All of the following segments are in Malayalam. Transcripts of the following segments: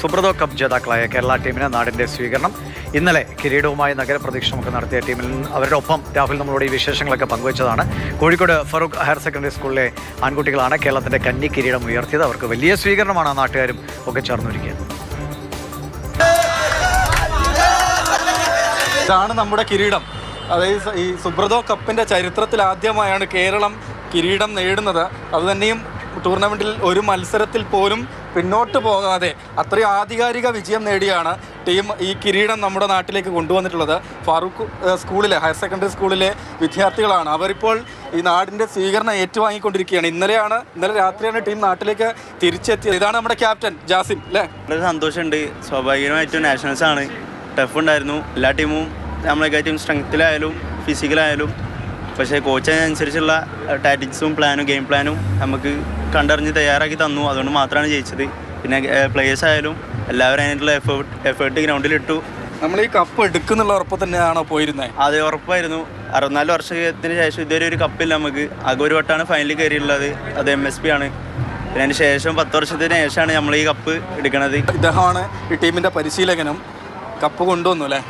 സുബ്രതോ കപ്പ് ജേതാക്കളായ കേരള ടീമിന് നാടിൻ്റെ സ്വീകരണം. ഇന്നലെ കിരീടവുമായി നഗരപ്രദക്ഷിണമൊക്കെ നടത്തിയ ടീമിൽ അവരുടെ ഒപ്പം രാഹുൽ നമ്മളോട് ഈ വിശേഷങ്ങളൊക്കെ പങ്കുവച്ചതാണ്. കോഴിക്കോട് ഫറൂഖ് ഹയർ സെക്കൻഡറി സ്കൂളിലെ ആൺകുട്ടികളാണ് കേരളത്തിൻ്റെ കന്നി കിരീടം ഉയർത്തിയത്. അവർക്ക് വലിയ സ്വീകരണമാണ് നാട്ടുകാരും ഒക്കെ ചേർന്നൊരുക്കിയത്. ഇതാണ് നമ്മുടെ കിരീടം. അതായത് ഈ സുബ്രതോ കപ്പിൻ്റെ ചരിത്രത്തിൽ ആദ്യമായാണ് കേരളം കിരീടം നേടുന്നത്. അതുതന്നെയും ടൂർണമെൻറ്റിൽ ഒരു മത്സരത്തിൽ പോലും പിന്നോട്ട് പോകാതെ അത്രയും ആധികാരിക വിജയം നേടിയാണ് ടീം ഈ കിരീടം നമ്മുടെ നാട്ടിലേക്ക് കൊണ്ടുവന്നിട്ടുള്ളത്. ഫാറൂഖ് സ്കൂളിലെ ഹയർ സെക്കൻഡറി സ്കൂളിലെ വിദ്യാർത്ഥികളാണ്. അവരിപ്പോൾ ഈ നാടിൻ്റെ സ്വീകരണം ഏറ്റുവാങ്ങിക്കൊണ്ടിരിക്കുകയാണ്. ഇന്നലെ രാത്രിയാണ് ടീം നാട്ടിലേക്ക് തിരിച്ചെത്തിയത്. ഇതാണ് നമ്മുടെ ക്യാപ്റ്റൻ ജാസിം അല്ലേ? വളരെ സന്തോഷമുണ്ട്. സ്വാഭാവികമായിട്ടും നാഷണൽസാണ്, ടഫ് ഉണ്ടായിരുന്നു. എല്ലാ ടീമും നമ്മളെക്കാട്ടും സ്ട്രെങ്ത്തിലായാലും ഫിസിക്കലായാലും, പക്ഷേ കോച്ചിനനുസരിച്ചുള്ള ടാറ്റിക്സും പ്ലാനും ഗെയിം പ്ലാനും നമുക്ക് കണ്ടറിഞ്ഞ് തയ്യാറാക്കി തന്നു. അതുകൊണ്ട് മാത്രമാണ് ജയിച്ചത്. പിന്നെ പ്ലേയേഴ്സ് ആയാലും എല്ലാവരും അതിനായിട്ടുള്ള എഫേർട്ട് ഗ്രൗണ്ടിലിട്ടു. നമ്മൾ ഈ കപ്പ് എടുക്കുന്നുള്ള ഉറപ്പ് തന്നെയാണോ പോയിരുന്നത്? അത് ഉറപ്പായിരുന്നു. 64 വർഷത്തിന് ശേഷം ഇതുവരെ ഒരു കപ്പില്ല നമുക്ക്. ആകെ ഒരു വട്ടമാണ് ഫൈനലിൽ കയറിയുള്ളത്, അത് MSP ആണ്. പിന്നെ അതിന് ശേഷം 10 വർഷത്തിന് ശേഷമാണ് നമ്മൾ ഈ കപ്പ് എടുക്കുന്നത്. ഇദ്ദേഹമാണ് ഈ ടീമിൻ്റെ പരിശീലകനും. കപ്പ് കൊണ്ടുവന്നു അല്ലേ?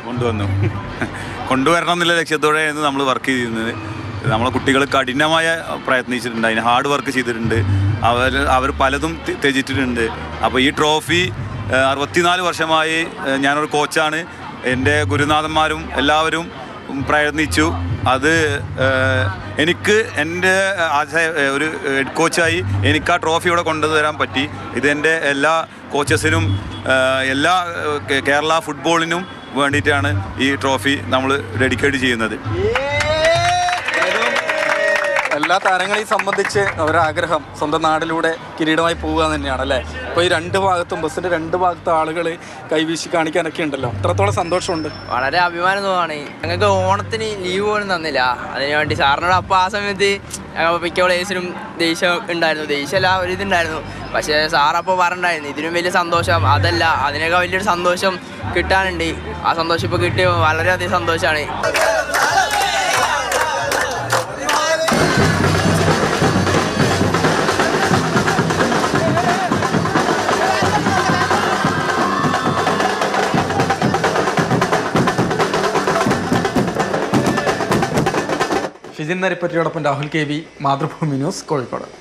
കൊണ്ടുവരണം എന്നുള്ള ലക്ഷ്യത്തോടെയായിരുന്നു നമ്മൾ വർക്ക് ചെയ്തിരുന്നത്. നമ്മളെ കുട്ടികൾ കഠിനമായ പ്രയത്നിച്ചിട്ടുണ്ട്, അതിന് ഹാർഡ് വർക്ക് ചെയ്തിട്ടുണ്ട്. അവർ പലതും ത്യജിച്ചിട്ടുണ്ട്. അപ്പോൾ ഈ ട്രോഫി 64 വർഷമായി ഞാനൊരു കോച്ചാണ്, എൻ്റെ ഗുരുനാഥന്മാരും എല്ലാവരും പ്രയത്നിച്ചു. അത് എനിക്ക് എൻ്റെ ഒരു ഹെഡ് കോച്ചായി എനിക്ക് ആ ട്രോഫി ഇവിടെ കൊണ്ടുവരാൻ പറ്റി. ഇതെൻ്റെ എല്ലാ കോച്ചസിനും എല്ലാ കേരള ഫുട്ബോളിനും വേണ്ടിയിട്ടാണ് ഈ ട്രോഫി നമ്മൾ ഡെഡിക്കേറ്റ് ചെയ്യുന്നത്. എല്ലാ താരങ്ങളെയും സംബന്ധിച്ച് അവരുടെ ആഗ്രഹം സ്വന്തം നാടിലൂടെ കിരീടമായി പോവുക തന്നെയാണ് അല്ലേ? ഇപ്പോൾ ഈ രണ്ട് ഭാഗത്തും ബസ്സിൻ്റെ രണ്ട് ഭാഗത്തും ആളുകൾ കൈവീശി കാണിക്കാനൊക്കെ ഉണ്ടല്ലോ, അത്രത്തോളം സന്തോഷമുണ്ട്. വളരെ അഭിമാനം തോന്നുകയാണ്. ഞങ്ങൾക്ക് ഓണത്തിന് ലീവ് പോലും തന്നില്ല. അതിനുവേണ്ടി സാറിനോട് അപ്പോൾ ആ സമയത്ത് മിക്ക പ്ലേയേഴ്സിനും ദേഷ്യം ഉണ്ടായിരുന്നു, ദേഷ്യമല്ല ഒരു ഇതുണ്ടായിരുന്നു. പക്ഷേ സാറപ്പോൾ പറഞ്ഞിട്ടുണ്ടായിരുന്നു ഇതിനും വലിയ സന്തോഷം അതല്ല, അതിനേക്കാൾ വലിയൊരു സന്തോഷം കിട്ടാനുണ്ട്. ആ സന്തോഷം ഇപ്പോൾ കിട്ടിയ വളരെയധികം സന്തോഷമാണ്. ഷിജിൻ നരിപ്പറ്റിയോടൊപ്പം രാഹുൽ KV, മാതൃഭൂമി ന്യൂസ്, കോഴിക്കോട്.